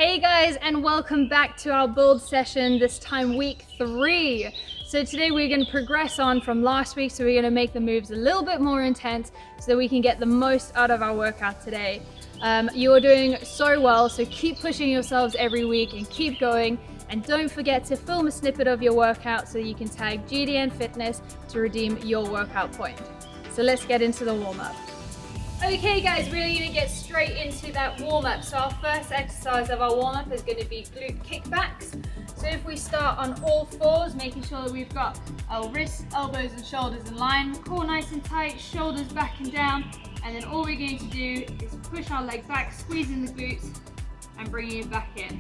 Hey guys, and welcome back to our build session, this time week 3. So today we're going to progress on from last week, so we're going to make the moves a little bit more intense so that we can get the most out of our workout today. You are doing so well, so keep pushing yourselves every week and keep going. And don't forget to film a snippet of your workout so you can tag GDN Fitness to redeem your workout point. So let's get into the warm-up. Okay guys, we're going to get straight into that warm-up. So our first exercise of our warm-up is going to be glute kickbacks. So if we start on all fours, making sure that we've got our wrists, elbows and shoulders in line, core nice and tight, shoulders back and down, and then all we're going to do is push our leg back, squeezing the glutes and bringing it back in.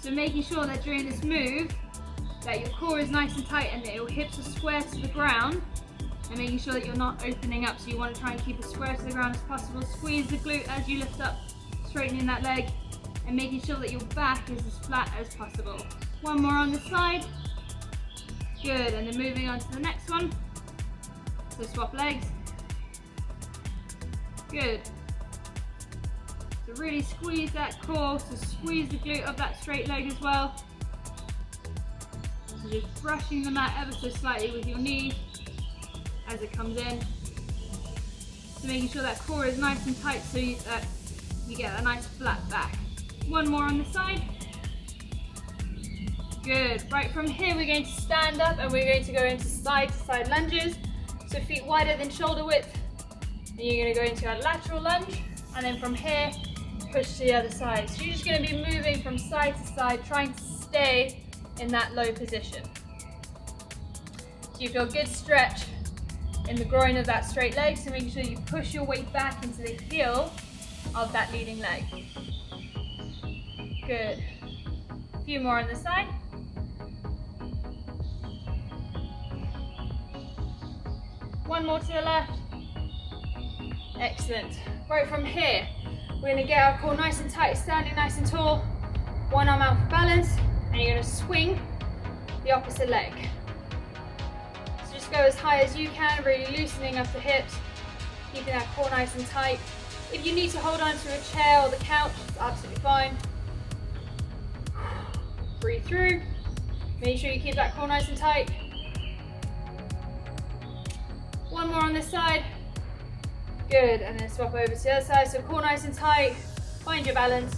So making sure that during this move that your core is nice and tight and that your hips are square to the ground, and making sure that you're not opening up. So you want to try and keep as square to the ground as possible. Squeeze the glute as you lift up, straightening that leg and making sure that your back is as flat as possible. One more on the side. Good, and then moving on to the next one. So swap legs. Good. So really squeeze that core, so squeeze the glute of that straight leg as well. So just brushing the mat ever so slightly with your knee as it comes in. So making sure that core is nice and tight so you get a nice flat back. One more on the side. Good. Right, from here we're going to stand up and we're going to go into side to side lunges. So feet wider than shoulder width. And you're going to go into a lateral lunge, and then from here push to the other side. So you're just going to be moving from side to side, trying to stay in that low position. So you feel a good stretch in the groin of that straight leg, so making sure you push your weight back into the heel of that leading leg. Good. A few more on the side. One more to the left. Excellent. Right, from here, we're going to get our core nice and tight, standing nice and tall. One arm out for balance, and you're going to swing the opposite leg. Just go as high as you can, really loosening up the hips, keeping that core nice and tight. If you need to hold on to a chair or the couch, it's absolutely fine. Breathe through. Make sure you keep that core nice and tight. One more on this side. Good, and then swap over to the other side. So core nice and tight, find your balance,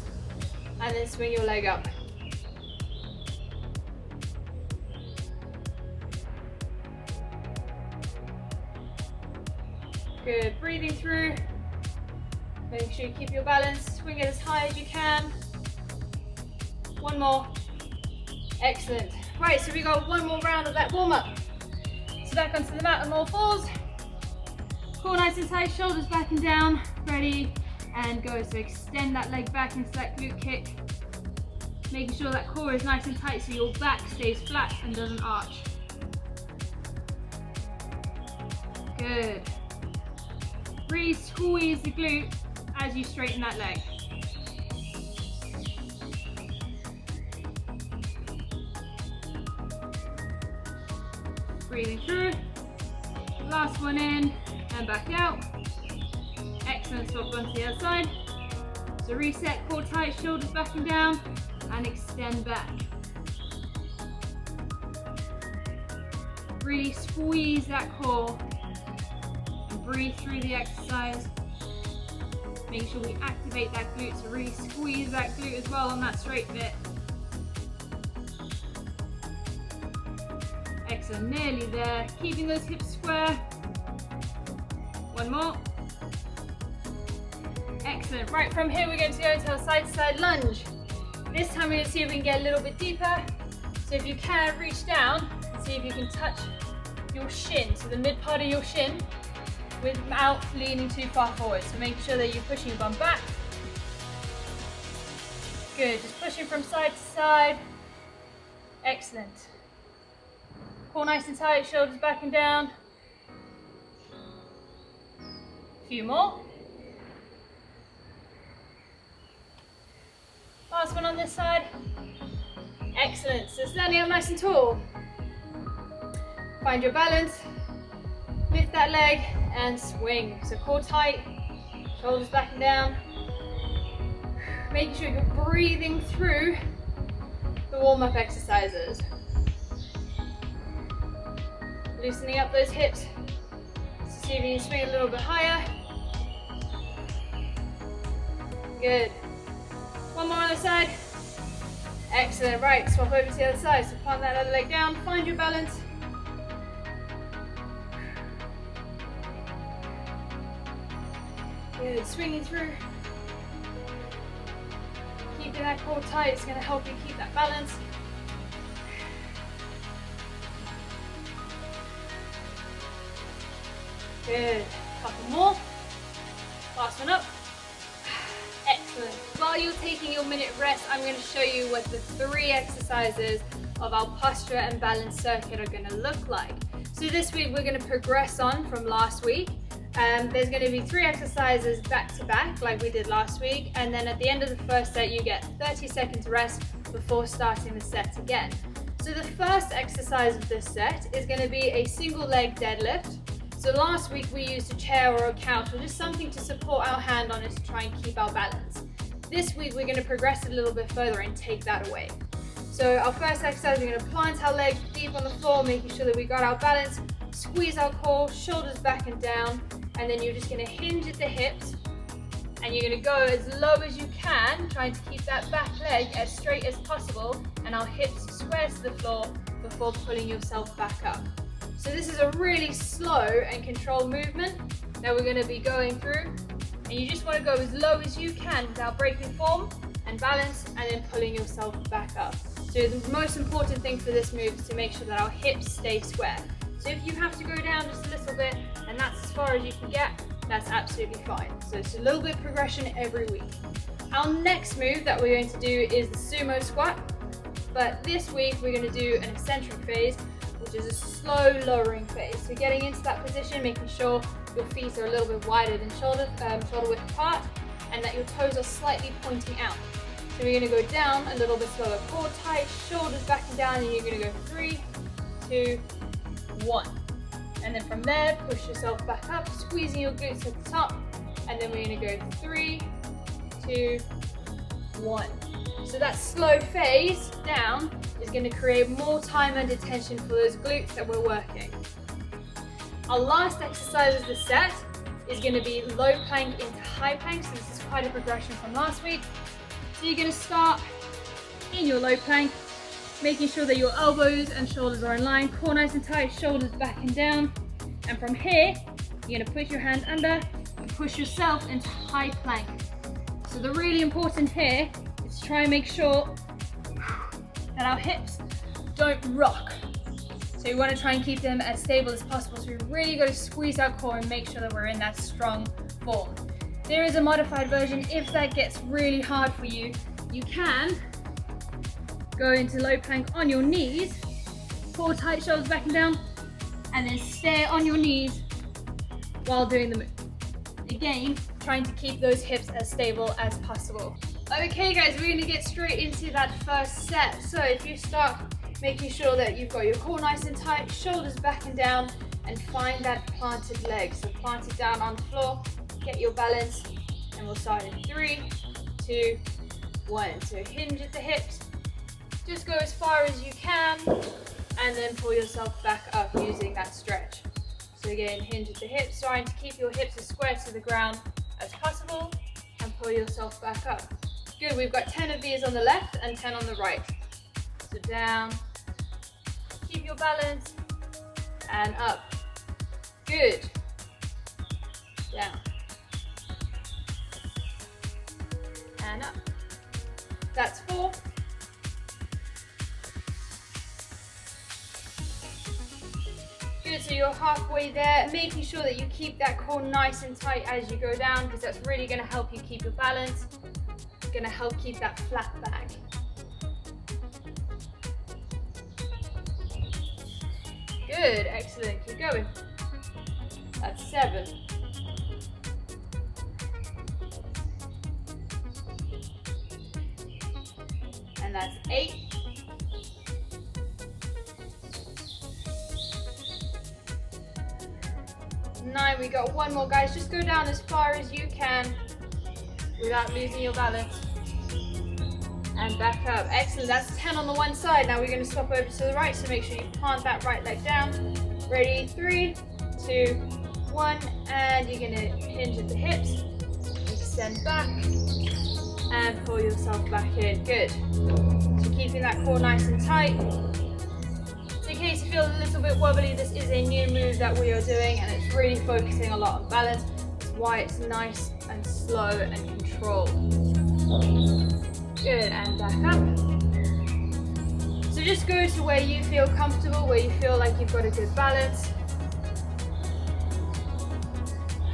and then swing your leg up. Good, breathing through. Make sure you keep your balance, swing it as high as you can. One more. Excellent. Right, so we got one more round of that warm-up. So back onto the mat on all fours. Core nice and tight, shoulders back and down. Ready, and go. So extend that leg back into that glute kick. Making sure that core is nice and tight so your back stays flat and doesn't arch. Good. Really squeeze the glute as you straighten that leg. Breathing through. Last one in and back out. Excellent. Swap onto the other side. So reset, core tight, shoulders back and down, and extend back. Really squeeze that core. Breathe through the exercise. Make sure we activate that glute, so really squeeze that glute as well on that straight bit. Excellent, nearly there. Keeping those hips square. One more. Excellent. Right, from here we're going to go into our side to side lunge. This time we're going to see if we can get a little bit deeper. So if you can, reach down and see if you can touch your shin, so the mid part of your shin, without leaning too far forward. So making sure that you're pushing your bum back. Good, just pushing from side to side. Excellent. Core nice and tight, shoulders back and down. A few more. Last one on this side. Excellent, so standing up nice and tall. Find your balance. Lift that leg and swing. So core tight, shoulders back and down. making sure you're breathing through the warm-up exercises. Loosening up those hips. So see if you can swing a little bit higher. Good. One more on the side. Excellent. Right, swap over to the other side. So plant that other leg down, find your balance. Good. Swinging through. Keeping that core tight. It's going to help you keep that balance. Good. Couple more. Last one up. Excellent. While you're taking your minute rest, I'm going to show you what the 3 exercises of our posture and balance circuit are going to look like. So this week we're going to progress on from last week. There's going to be 3 exercises back to back like we did last week, and then at the end of the first set you get 30 seconds rest before starting the set again. So the first exercise of this set is going to be a single leg deadlift. So last week we used a chair or a couch or just something to support our hand on it to try and keep our balance. This week we're going to progress it a little bit further and take that away. So our first exercise, we're going to plant our leg deep on the floor, making sure that we got our balance, squeeze our core, shoulders back and down, and then you're just going to hinge at the hips, and you're going to go as low as you can, trying to keep that back leg as straight as possible and our hips square to the floor before pulling yourself back up. So this is a really slow and controlled movement that we're going to be going through, and you just want to go as low as you can without breaking form and balance, and then pulling yourself back up. So the most important thing for this move is to make sure that our hips stay square. So if you have to go down just a little bit and that's as far as you can get, that's absolutely fine. So it's a little bit of progression every week. Our next move that we're going to do is the sumo squat, but this week we're going to do an eccentric phase, which is a slow lowering phase. So getting into that position, making sure your feet are a little bit wider than shoulder width apart, and that your toes are slightly pointing out. So we're going to go down a little bit slower. Core tight, shoulders back and down, and you're going to go 3, 2, 1. And then from there, push yourself back up, squeezing your glutes at the top, and then we're going to go 3, 2, 1. So that slow phase down is going to create more time and attention for those glutes that we're working. Our last exercise of the set is going to be low plank into high plank. So this is quite a progression from last week. So you're going to start in your low plank, making sure that your elbows and shoulders are in line, core nice and tight, shoulders back and down. And from here, you're going to put your hand under and push yourself into high plank. So the really important here is to try and make sure that our hips don't rock. So you want to try and keep them as stable as possible. So we really got to squeeze our core and make sure that we're in that strong form. There is a modified version. If that gets really hard for you, you can go into low plank on your knees, core tight, shoulders back and down, and then stay on your knees while doing the move. Again, trying to keep those hips as stable as possible. Okay guys, we're going to get straight into that first set. So if you start making sure that you've got your core nice and tight, shoulders back and down, and find that planted leg. So plant it down on the floor, get your balance, and we'll start in 3, 2, 1. So hinge at the hips, just go as far as you can, and then pull yourself back up using that stretch. So again, hinge at the hips, trying to keep your hips as square to the ground as possible, and pull yourself back up. Good, we've got 10 of these on the left and 10 on the right. So down, keep your balance, and up. Good. Down. And up. That's 4. Good, so you're halfway there, making sure that you keep that core nice and tight as you go down, because that's really going to help you keep your balance. It's going to help keep that flat back. Good, excellent, keep going. That's 7. And that's 8. 9, we got 1 more guys. Just go down as far as you can without losing your balance. and back up. Excellent, that's 10 on the one side. Now we're going to swap over to the right, so make sure you plant that right leg down. Ready, 3, 2, 1, and you're going to hinge at the hips, extend back, and pull yourself back in. Good. So keeping that core nice and tight. So in case you feel a little bit wobbly, this is a new move that we are doing, and it's really focusing a lot on balance. That's why it's nice and slow and controlled. Good, and back up. So just go to where you feel comfortable, where you feel like you've got a good balance.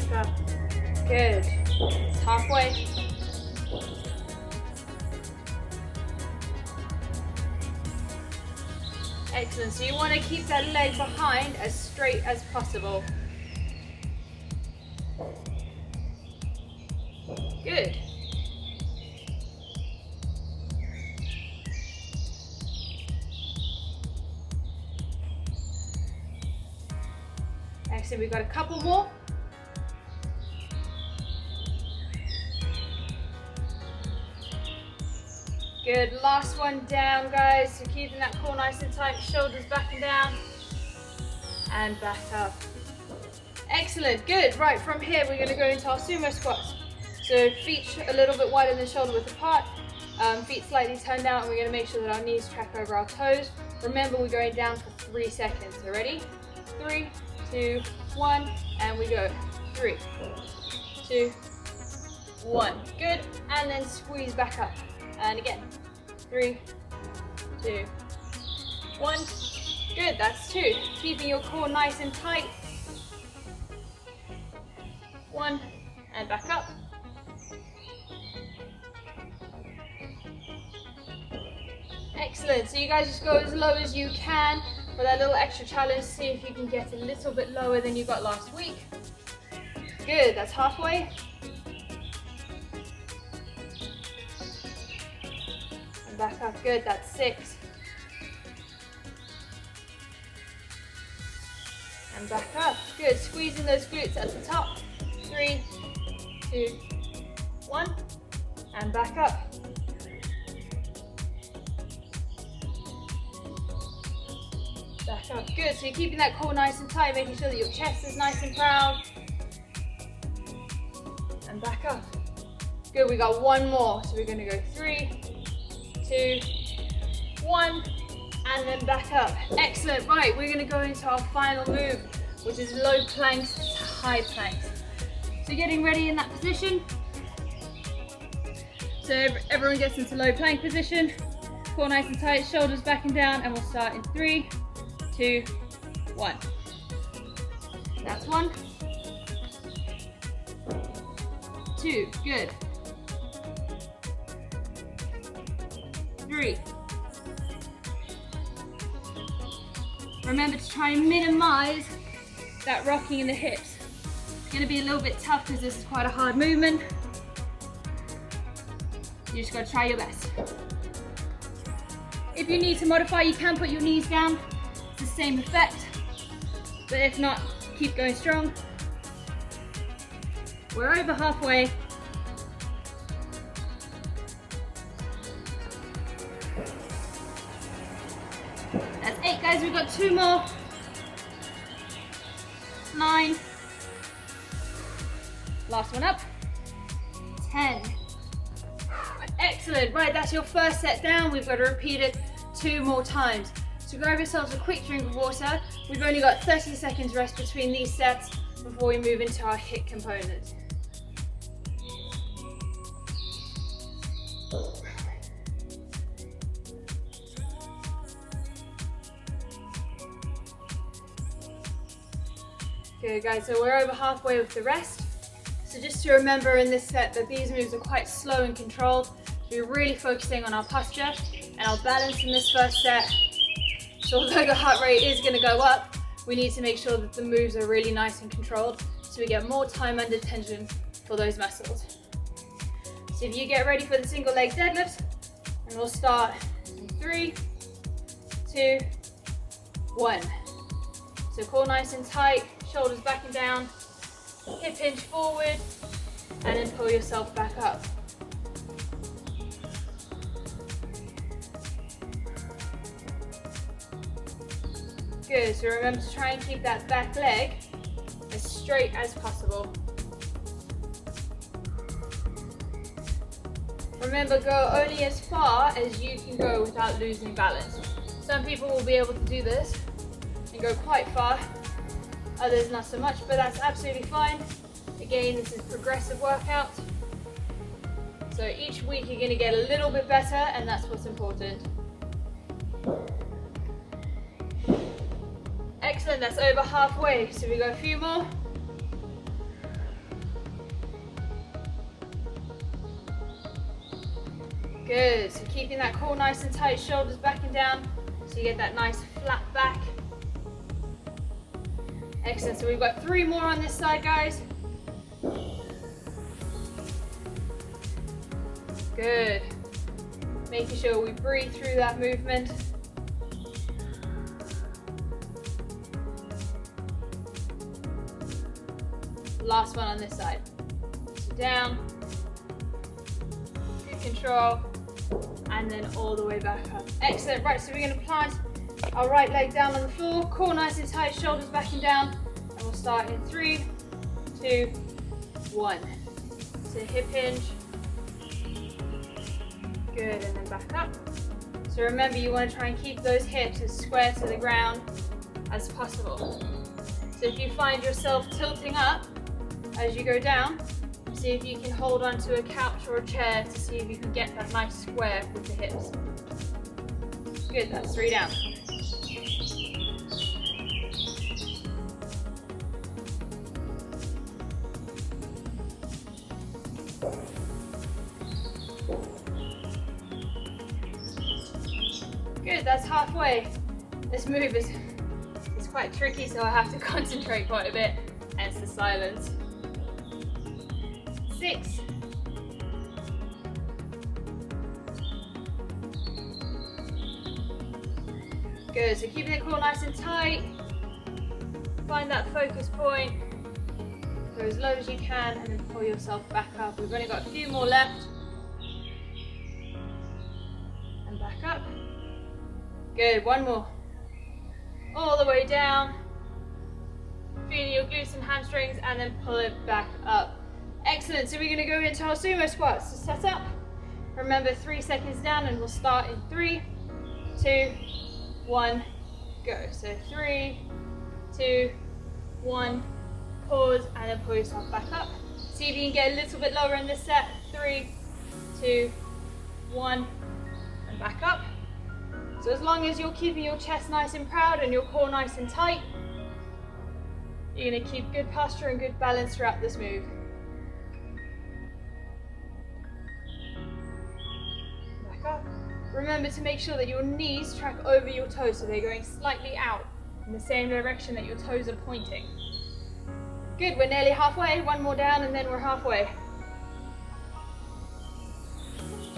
Back up. Good. It's halfway. Excellent. So you want to keep that leg behind as straight as possible. Good. Excellent. We've got a couple more. Good, last one down, guys. So keeping that core nice and tight, shoulders back and down, and back up. Excellent, good. Right, from here we're gonna go into our sumo squats. So feet a little bit wider than shoulder width apart, feet slightly turned out, and we're gonna make sure that our knees track over our toes. Remember, we're going down for 3 seconds. So ready? 3, 2, 1, and we go. 3, 2, 1. Good, and then squeeze back up. And again, 3, 2, 1. Good, that's 2. Keeping your core nice and tight. 1, and back up. Excellent, so you guys just go as low as you can for that little extra challenge. See if you can get a little bit lower than you got last week. Good, that's halfway. Back up, good, that's 6. And back up, good, squeezing those glutes at the top. 3, 2, 1, and back up. Back up, good, so you're keeping that core nice and tight, making sure that your chest is nice and proud. And back up. Good, we got one more, so we're gonna go 3, 2, 1, and then back up. Excellent. Right, we're going to go into our final move, which is low planks to high planks. So getting ready in that position. So everyone gets into low plank position, core nice and tight, shoulders back and down, and we'll start in 3, 2, 1. That's 1, 2, good. 3. Remember to try and minimize that rocking in the hips. It's going to be a little bit tough because this is quite a hard movement. You just got to try your best. If you need to modify, you can put your knees down. It's the same effect. But if not, keep going strong. We're over halfway. That's 8, guys. We've got 2 more. 9. Last one up. 10. Excellent. Right, that's your first set down. We've got to repeat it 2 more times. So grab yourselves a quick drink of water. We've only got 30 seconds rest between these sets before we move into our HIIT component. Good, guys, so we're over halfway with the rest. So just to remember in this set that these moves are quite slow and controlled. We're really focusing on our posture and our balance in this first set. So although the heart rate is going to go up, we need to make sure that the moves are really nice and controlled so we get more time under tension for those muscles. So if you get ready for the single leg deadlift, and we'll start in 3, 2, 1. So core nice and tight, shoulders back and down, hip hinge forward, and then pull yourself back up. Good, so remember to try and keep that back leg as straight as possible. Remember, go only as far as you can go without losing balance. Some people will be able to do this and go quite far, others not so much, but that's absolutely fine. Again, this is progressive workout. So each week you're going to get a little bit better, and that's what's important. Excellent, that's over halfway. So we got a few more. Good, so keeping that core nice and tight, shoulders back and down, so you get that nice flat back. Excellent, so we've got 3 more on this side, guys. Good. Making sure we breathe through that movement. Last one on this side. So down, good control, and then all the way back up. Excellent, right, so we're gonna plant our right leg down on the floor, core nice and tight, shoulders back and down, and we'll start in 3, 2, 1. So hip hinge. Good, and then back up. So remember, you want to try and keep those hips as square to the ground as possible. So if you find yourself tilting up as you go down, see if you can hold onto a couch or a chair to see if you can get that nice square with the hips. Good, that's 3 down. Good, that's halfway. This move is quite tricky, so I have to concentrate quite a bit, hence the silence. 6. Good, so keeping the core nice and tight. Find that focus point. Go as low as you can and then pull yourself back up. We've only got a few more left. And back up. Good, one more. All the way down. Feeling your glutes and hamstrings and then pull it back up. Excellent, so we're going to go into our sumo squats. So set up. Remember, 3 seconds down and we'll start in 3, 2, 1, go. So 3, 2, 1, pause and then pull yourself back up. See if you can get a little bit lower in this set. 3, 2, 1, and back up. So as long as you're keeping your chest nice and proud and your core nice and tight, you're going to keep good posture and good balance throughout this move. Back up. Remember to make sure that your knees track over your toes, so they're going slightly out in the same direction that your toes are pointing. Good, we're nearly halfway. One more down and then we're halfway.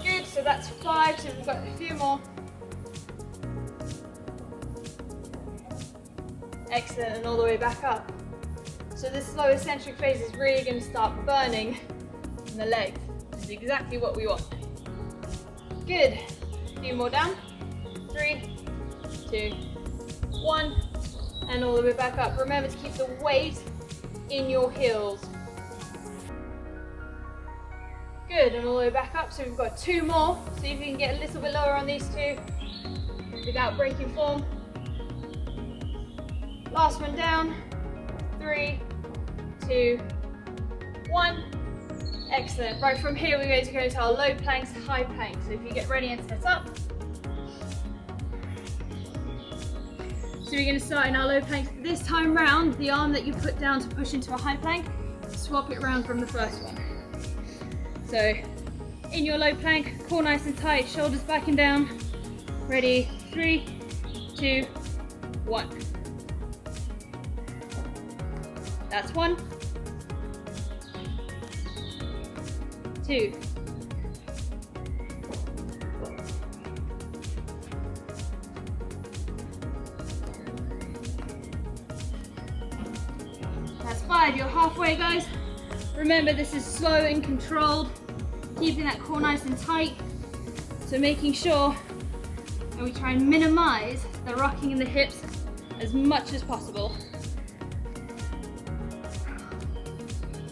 Good, so that's 5, so we've got a few more. Excellent, and all the way back up. So this slow eccentric phase is really going to start burning in the legs, which is exactly what we want. Good. A few more down. 3, 2, 1, and all the way back up. Remember to keep the weight in your heels. Good, and all the way back up. So we've got 2 more. See if you can get a little bit lower on these 2 without breaking form. Last one down. 3, 2, 1. Excellent. Right, from here we're going to go into our low planks, high planks. So if you get ready and set up. So we're going to start in our low planks. This time round, the arm that you put down to push into a high plank, swap it around from the first one. So in your low plank, core nice and tight, shoulders back and down. Ready, 3, 2, 1. That's 1, 2, 5. You're halfway, guys. Remember, this is slow and controlled, keeping that core nice and tight. So making sure that we try and minimize the rocking in the hips as much as possible.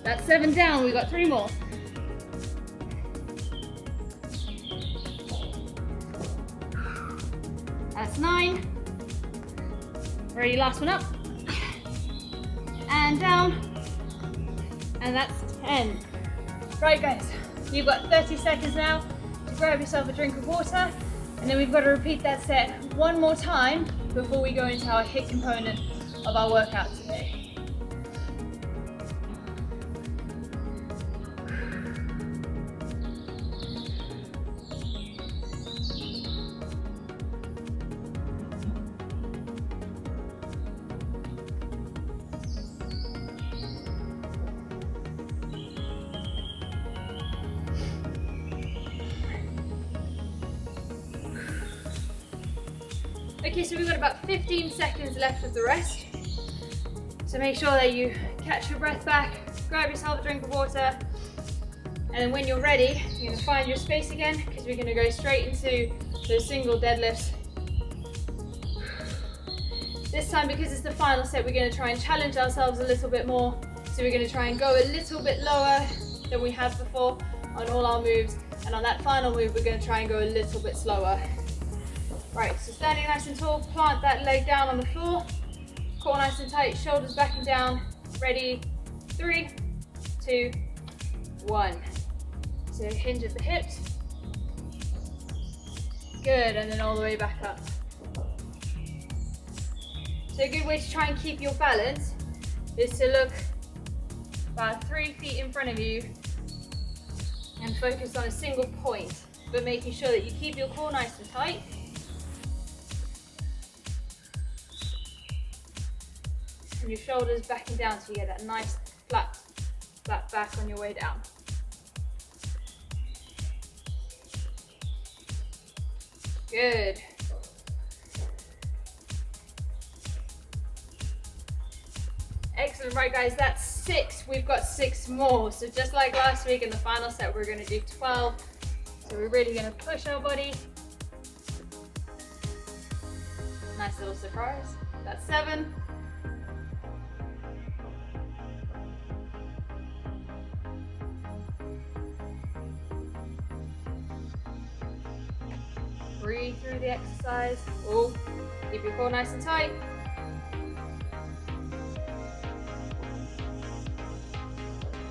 That's 7 down, we got 3 more. That's 9. Ready, last one up. And down. And that's 10. Right guys, you've got 30 seconds now to grab yourself a drink of water, and then we've got to repeat that set one more time before we go into our HIIT component of our workout today. Okay, so we've got about 15 seconds left of the rest. So make sure that you catch your breath back, grab yourself a drink of water, and then when you're ready, you're gonna find your space again, because we're gonna go straight into those single deadlifts. This time, because it's the final set, we're gonna try and challenge ourselves a little bit more. So we're gonna try and go a little bit lower than we have before on all our moves. And on that final move, we're gonna try and go a little bit slower. Right, so standing nice and tall, plant that leg down on the floor, core nice and tight, shoulders back and down, ready, 3, 2, 1. So hinge at the hips, good, and then all the way back up. So a good way to try and keep your balance is to look about 3 feet in front of you and focus on a single point, but making sure that you keep your core nice and tight. And your shoulders backing down so you get that nice flat back on your way down. Good. Excellent, right guys, that's 6. We've got 6 more. So just like last week in the final set, we're gonna do 12. So we're really gonna push our body. Nice little surprise. That's 7. Breathe through the exercise. Oh, keep your core nice and tight.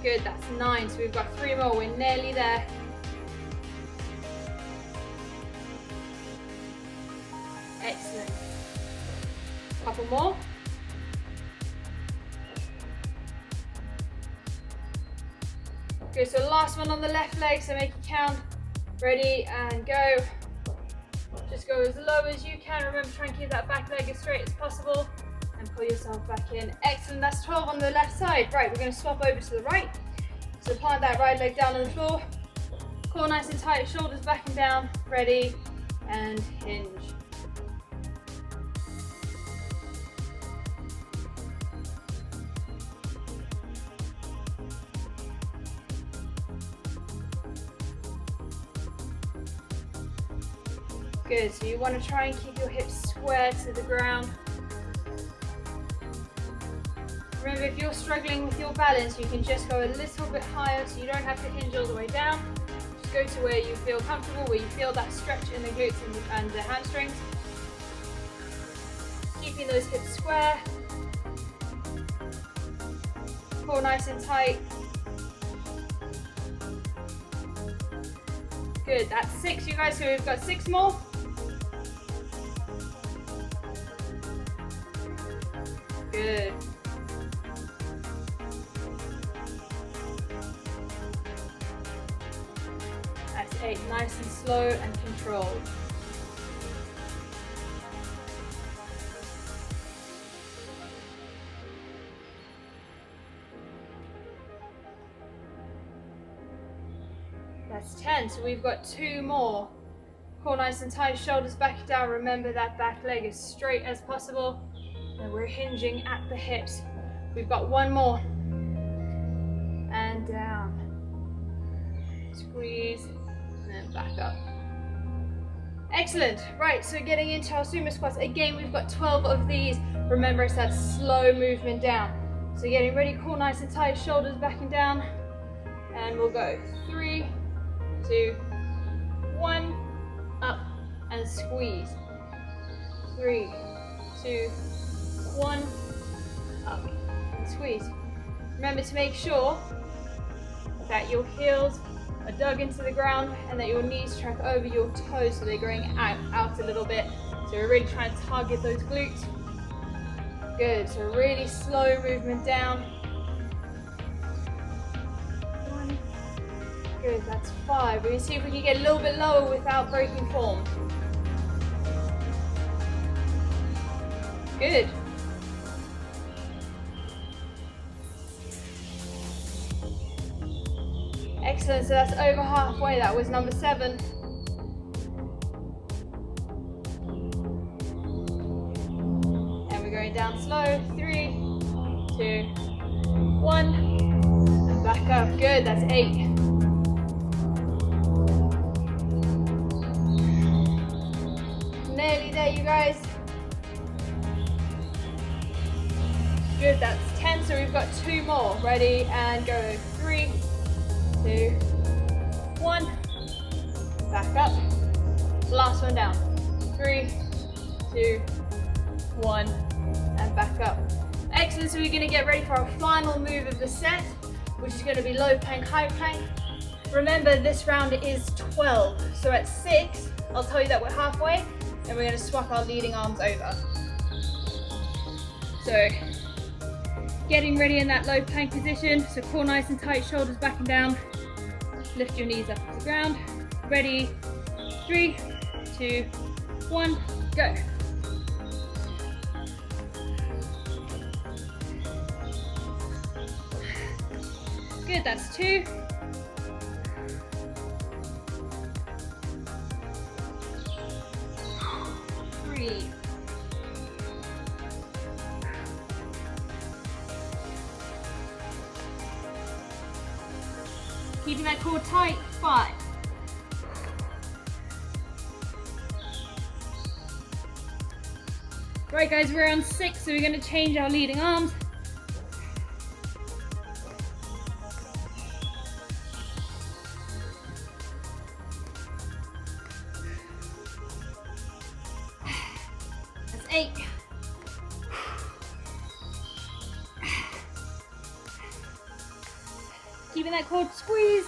Good, that's 9. So we've got 3 more. We're nearly there. Excellent. Couple more. Good, so last one on the left leg, so make it count. Ready and go. Just go as low as you can. Remember, try and keep that back leg as straight as possible and pull yourself back in. Excellent, that's 12 on the left side. Right, we're gonna swap over to the right. So plant that right leg down on the floor. Core nice and tight, shoulders back and down. Ready and hinge. Good, so you want to try and keep your hips square to the ground. Remember, if you're struggling with your balance, you can just go a little bit higher, so you don't have to hinge all the way down. Just go to where you feel comfortable, where you feel that stretch in the glutes and the hamstrings. Keeping those hips square. Core nice and tight. Good, that's 6, you guys, so we've got 6 more. Good. That's 8, nice and slow and controlled. That's 10, so we've got 2 more. Core nice and tight, shoulders back down. Remember that back leg as straight as possible. And we're hinging at the hips. We've got 1 more. And down. Squeeze, and then back up. Excellent. Right, so getting into our sumo squats. Again, we've got 12 of these. Remember, it's that slow movement down. So getting ready, core nice and tight, shoulders backing down. And we'll go 3, 2, 1, up and squeeze. 3, 2, 1, up and squeeze. Remember to make sure that your heels are dug into the ground and that your knees track over your toes so they're going out a little bit. So we're really trying to target those glutes. Good, so really slow movement down. 1, good, that's 5. We're going to see if we can get a little bit lower without breaking form. Good. Excellent, so that's over halfway. That was number 7. And we're going down slow. 3, 2, 1. And back up. Good, that's 8. Nearly there, you guys. Good, that's 10, so we've got 2 more. Ready, and go. 3, 2, 1, back up, last one down, 3, 2, 1, and back up. Excellent, so we're going to get ready for our final move of the set, which is going to be low plank, high plank. Remember, this round is 12, so at 6, I'll tell you that we're halfway, and we're going to swap our leading arms over. So, getting ready in that low plank position, so core nice and tight, shoulders back and down. Lift your knees up to the ground. Ready, 3, 2, 1, go. Good, that's 2. 3. Keeping that core tight, 5. Right guys, we're on 6, so we're going to change our leading arms. That's 8. Keeping that core squeeze.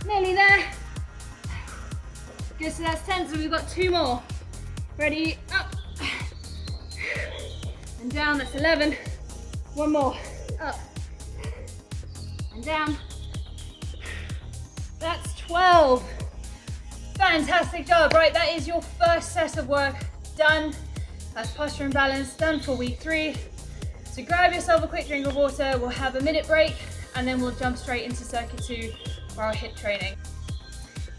Nearly there. Good, so that's 10, so we've got 2 more. Ready, up. And down, that's 11. 1 more, up. And down. That's 12. Fantastic job, right, that is your first set of work done. That's posture and balance done for week 3. So grab yourself a quick drink of water, we'll have a minute break, and then we'll jump straight into circuit 2 for our HIIT training.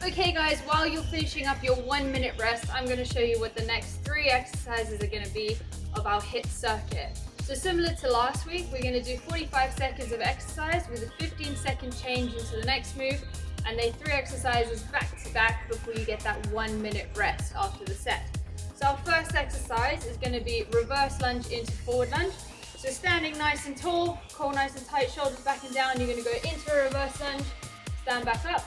Okay guys, while you're finishing up your 1-minute rest, I'm going to show you what the next 3 exercises are going to be of our HIIT circuit. So similar to last week, we're going to do 45 seconds of exercise with a 15-second change into the next move, and then 3 exercises back to back before you get that 1-minute rest after the set. So our first exercise is going to be reverse lunge into forward lunge. So standing nice and tall, core nice and tight, shoulders back and down, you're going to go into a reverse lunge, stand back up,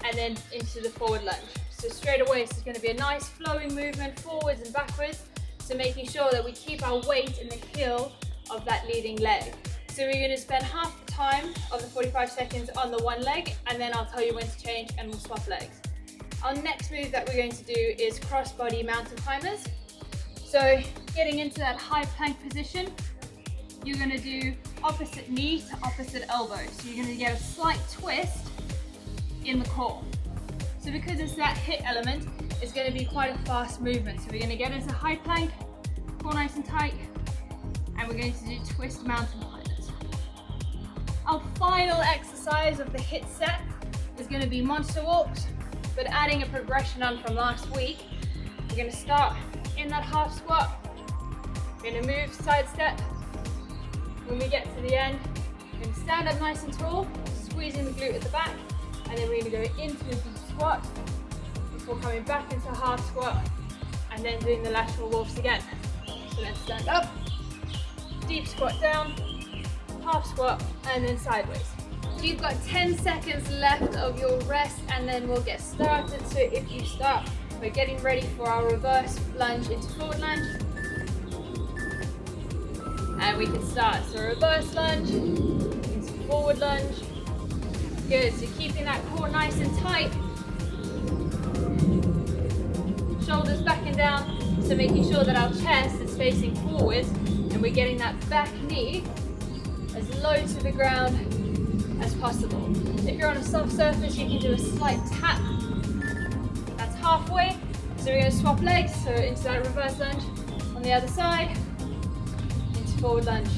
and then into the forward lunge. So straight away, this is going to be a nice flowing movement forwards and backwards. So making sure that we keep our weight in the heel of that leading leg. So we're going to spend half the time of the 45 seconds on the one leg, and then I'll tell you when to change and we'll swap legs. Our next move that we're going to do is cross-body mountain climbers. So getting into that high plank position, you're going to do opposite knee to opposite elbow. So you're going to get a slight twist in the core. So because it's that HIIT element, it's going to be quite a fast movement. So we're going to get into high plank, core nice and tight, and we're going to do twist mountain climbers. Our final exercise of the HIIT set is going to be monster walks, but adding a progression on from last week. We're going to start in that half squat. We're going to move, side step. When we get to the end, we're going to stand up nice and tall, squeezing the glute at the back, and then we're going to go into a deep squat before coming back into a half squat, and then doing the lateral walks again. So then stand up, deep squat down, half squat, and then sideways. So you've got 10 seconds left of your rest, and then we'll get started. So if you start, we're getting ready for our reverse lunge into forward lunge. And we can start. So reverse lunge into forward lunge. Good, so keeping that core nice and tight. Shoulders back and down, so making sure that our chest is facing forward and we're getting that back knee as low to the ground as possible. If you're on a soft surface, you can do a slight tap. That's halfway. So we're going to swap legs, so into that reverse lunge on the other side, into forward lunge.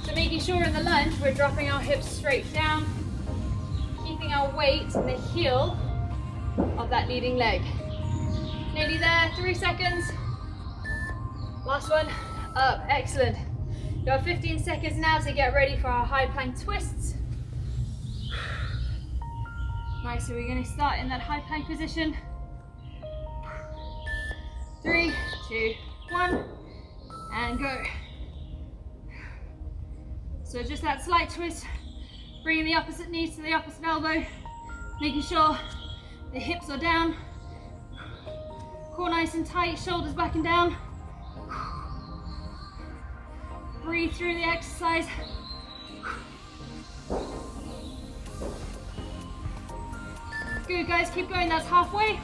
So making sure in the lunge, we're dropping our hips straight down, keeping our weight in the heel of that leading leg. Nearly there, 3 seconds. Last one, up, excellent. You have 15 seconds now to get ready for our high plank twists. Nice, so we're going to start in that high plank position. 3, 2, 1, and go. So just that slight twist, bringing the opposite knee to the opposite elbow, making sure the hips are down, core nice and tight, shoulders back and down. Breathe through the exercise. Good guys, keep going, that's halfway.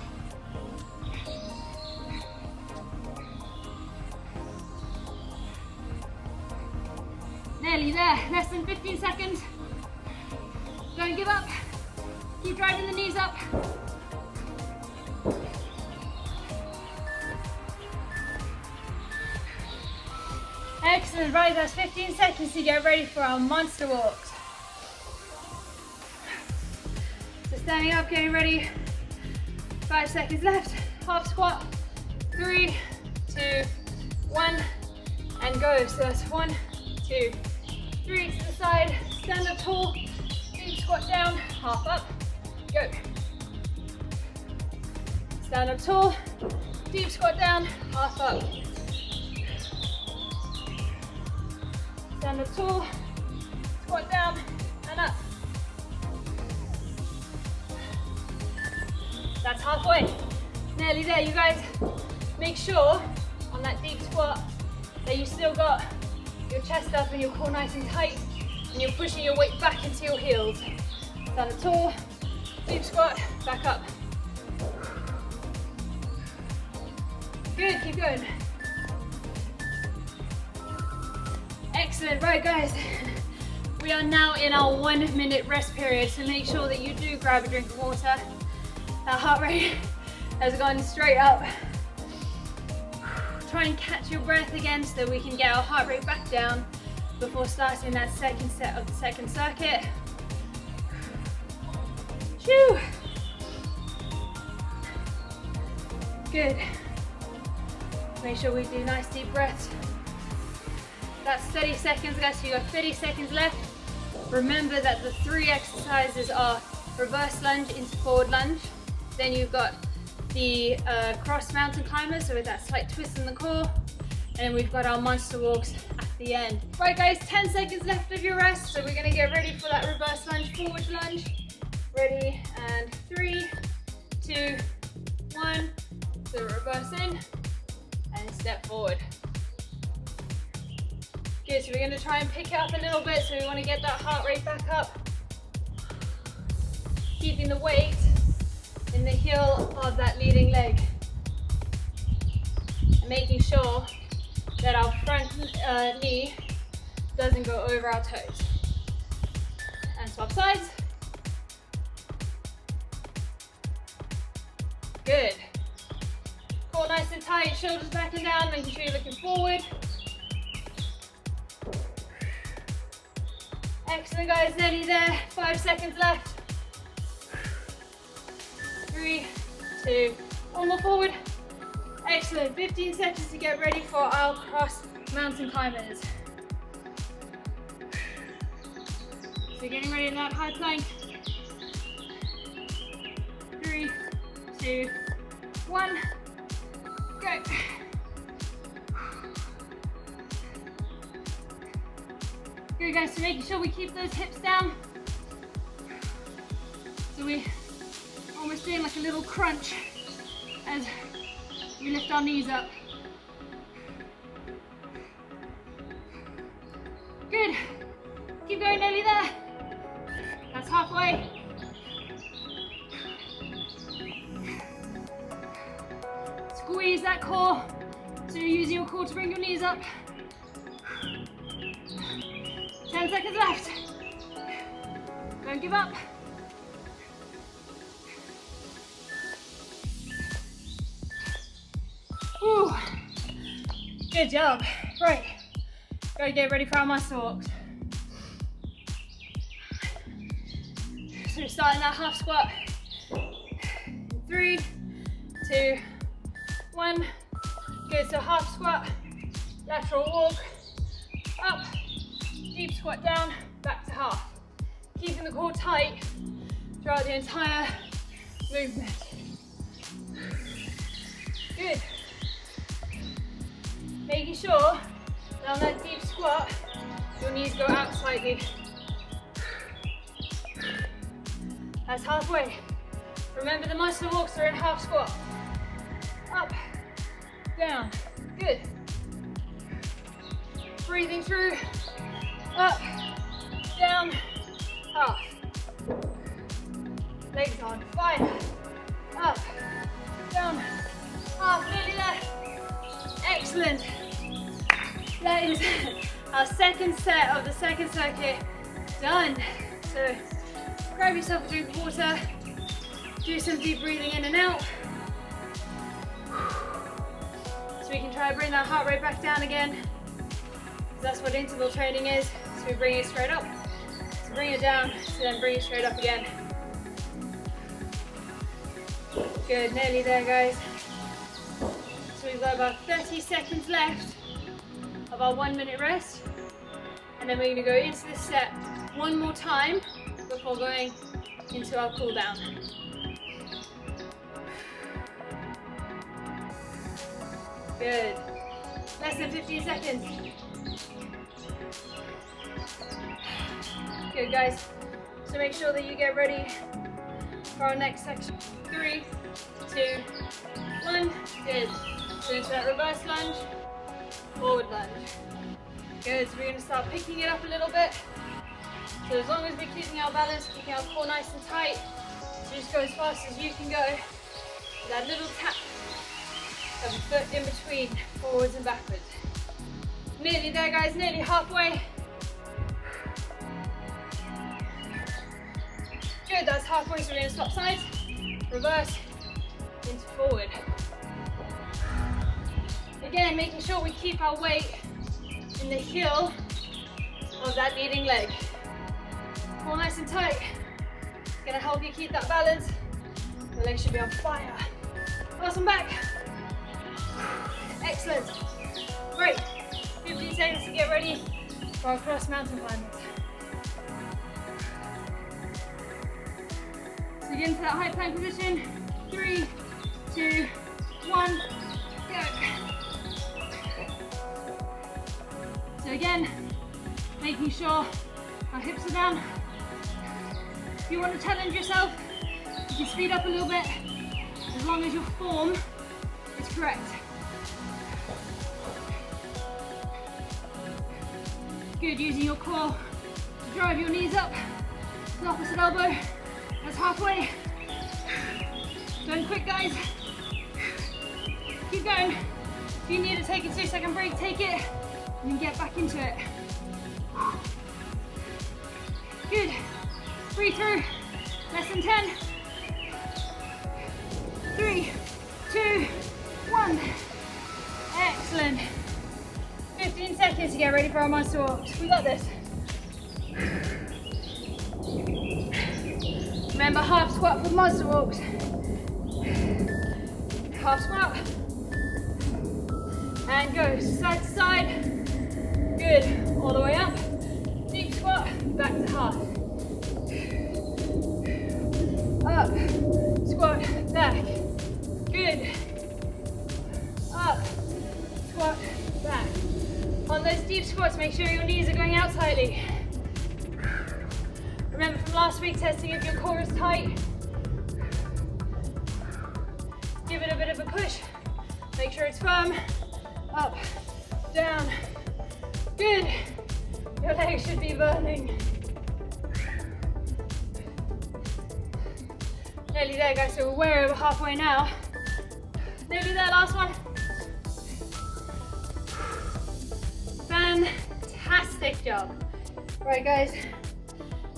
Nearly there, less than 15 seconds. Don't give up, keep driving the knees up. Excellent, right, that's 15 seconds to get ready for our monster walks. So standing up, getting ready, 5 seconds left, half squat, 3, 2, 1, and go. So that's 1, 2, 3 to the side, stand up tall, deep squat down, half up, go. Stand up tall, deep squat down, half up. Stand up tall, squat down, and up. That's halfway. Nearly there, you guys. Make sure on that deep squat that you still got your chest up and your core nice and tight, and you're pushing your weight back into your heels. Stand up tall, deep squat, back up. Good, keep going. Excellent, right guys, we are now in our 1 minute rest period, so make sure that you do grab a drink of water. Our heart rate has gone straight up. Try and catch your breath again so that we can get our heart rate back down before starting that second set of the second circuit. Phew. Good. Make sure we do nice deep breaths. That's 30 seconds, guys, so you got 30 seconds left. Remember that the 3 exercises are reverse lunge into forward lunge. Then you've got the cross mountain climber, so with that slight twist in the core. And then we've got our monster walks at the end. Right guys, 10 seconds left of your rest, so we're gonna get ready for that reverse lunge, forward lunge. Ready, and 3, 2, 1. So reverse in, and step forward. Good, so we're going to try and pick it up a little bit, so we want to get that heart rate back up. Keeping the weight in the heel of that leading leg. And making sure that our front knee doesn't go over our toes. And swap sides. Good. Core nice and tight, shoulders back and down, making sure you're looking forward. Excellent guys, nearly there, 5 seconds left. 3, 2, 1 more forward. Excellent, 15 seconds to get ready for our cross mountain climbers. So getting ready in that high plank. 3, 2, 1, go. Good guys, so making sure we keep those hips down. So we're almost doing like a little crunch as we lift our knees up. Good. Keep going, nearly there. That's halfway. Squeeze that core. So you're using your core to bring your knees up. 10 seconds left. Don't give up. Woo. Good job. Right. Gotta get ready for our muscle walks. So we're starting that half squat. 3, 2, 1. Good, so half squat, lateral walk, up, deep squat down, back to half. Keeping the core tight throughout the entire movement. Good. Making sure that on that deep squat, your knees go out slightly. That's halfway. Remember the muscle walks are in half squat. Up, down, good. Breathing through, up, down, half. Legs on fire. Up, down, half, nearly there. Excellent. That is our second set of the second circuit done. So grab yourself a drink of water, do some deep breathing in and out. So we can try to bring that heart rate back down again. That's what interval training is. So we bring it straight up, so bring it down, so then bring it straight up again. Good, nearly there guys. So we've got about 30 seconds left of our 1 minute rest. And then we're gonna go into this set one more time before going into our cool down. Good. Less than 15 seconds. Good guys. So make sure that you get ready for our next section. 3, 2, 1. Good. So into that reverse lunge, forward lunge. Good. So we're going to start picking it up a little bit. So as long as we're keeping our balance, keeping our core nice and tight, so just go as fast as you can go. With that little tap of the foot in between, forwards and backwards. Nearly there guys, nearly halfway. Good, that's halfway, so we're going to swap sides, reverse, into forward. Again, making sure we keep our weight in the heel of that leading leg. Core nice and tight. It's going to help you keep that balance. The leg should be on fire. Pass on back. Excellent. Great. 15 seconds to get ready for our cross mountain climbers. So get into that high plank position. 3, 2, 1, go. So again, making sure our hips are down. If you want to challenge yourself, you can speed up a little bit, as long as your form is correct. Good, using your core to drive your knees up to the opposite elbow. That's halfway. Going quick, guys. Keep going. If you need to take a 2-second break, take it, and then get back into it. Good. Breathe through. Less than 10. 3, 2, 1. Excellent. 15 seconds to get ready for our muscle walks. We got this. Remember, half squat for muscle walks. Half squat. And go side to side. Good. All the way up. Deep squat. Back to half. up, squat, back, good, up, squat, back. On those deep squats, make sure your knees are going out slightly. Remember from last week, testing if your core is tight. Give it a bit of a push. Make sure it's firm. Up, down, good. Your legs should be burning. Nearly there, guys, so we're way over halfway now. Nearly there, last one. Fantastic job. Right, guys,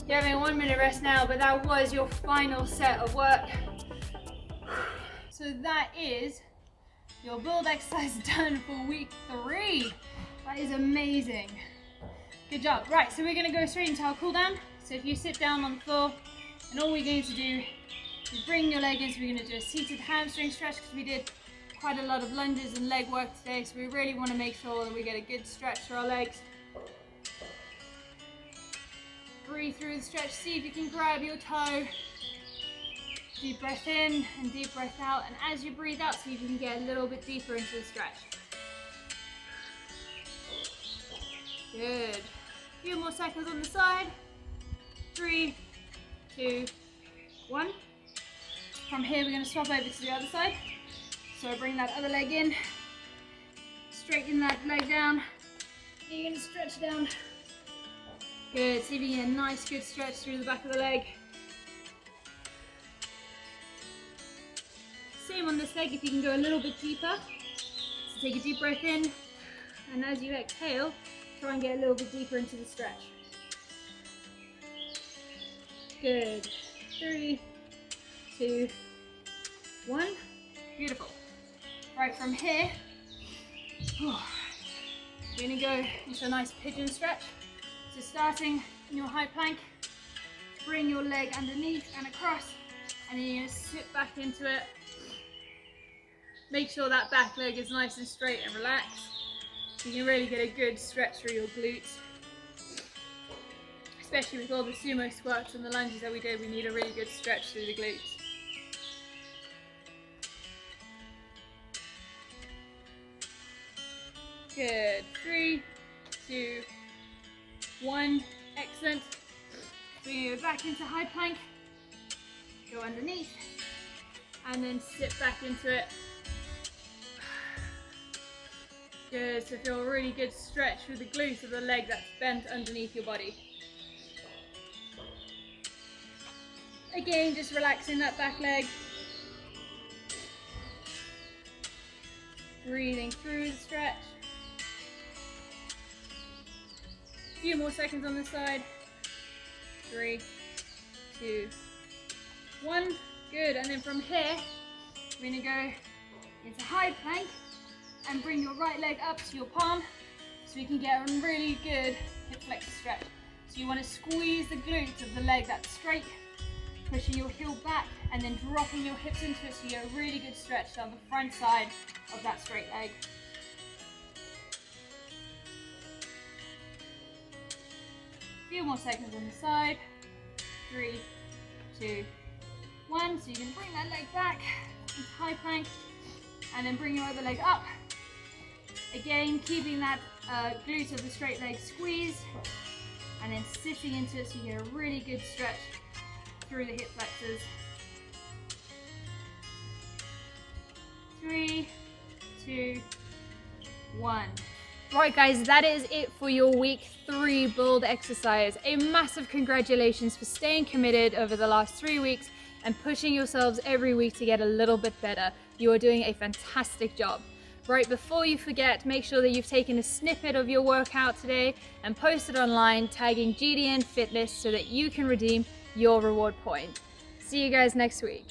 you're having a 1 minute rest now, but that was your final set of work. So that is your build exercise done for week 3. That is amazing. Good job. Right, so we're gonna go straight into our cool down. So if you sit down on the floor, and all we're going to do is bring your leg in. So we're gonna do a seated hamstring stretch because we did quite a lot of lunges and leg work today. So we really wanna make sure that we get a good stretch for our legs. Breathe through the stretch, see if you can grab your toe. Deep breath in and deep breath out. And as you breathe out, see if you can get a little bit deeper into the stretch. Good. A few more seconds on the side. 3, 2, 1. From here, we're going to swap over to the other side. So bring that other leg in. Straighten that leg down. You're going to stretch down. Good. See if you get a nice, good stretch through the back of the leg. Same on this leg if you can go a little bit deeper. So take a deep breath in, and as you exhale, try and get a little bit deeper into the stretch. Good. 3, 2, 1. Beautiful. Right, from here, we're going to go into a nice pigeon stretch. So starting in your high plank, bring your leg underneath and across, and then you're going to sit back into it. Make sure that back leg is nice and straight and relaxed. You can really get a good stretch through your glutes. Especially with all the sumo squats and the lunges that we did, we need a really good stretch through the glutes. Good. 3, 2, 1. Excellent. Bring it back into high plank. Go underneath. And then sit back into it. Good, so feel a really good stretch through the glutes of the leg that's bent underneath your body. Again, just relaxing that back leg. Breathing through the stretch. A few more seconds on this side. 3, 2, 1. Good, and then from here, we're gonna go into high plank. And bring your right leg up to your palm so you can get a really good hip flexor stretch. So you want to squeeze the glutes of the leg that's straight, pushing your heel back and then dropping your hips into it so you get a really good stretch down the front side of that straight leg. A few more seconds on the side. 3, 2, 1. So you can bring that leg back into high plank and then bring your other leg up. Again, keeping that glute of the straight leg squeezed and then sitting into it so you get a really good stretch through the hip flexors. 3, 2, 1. Right guys, that is it for your week 3 build exercise. A massive congratulations for staying committed over the last 3 weeks and pushing yourselves every week to get a little bit better. You are doing a fantastic job. Right, before you forget, make sure that you've taken a snippet of your workout today and post it online, tagging GDN Fitness so that you can redeem your reward point. See you guys next week.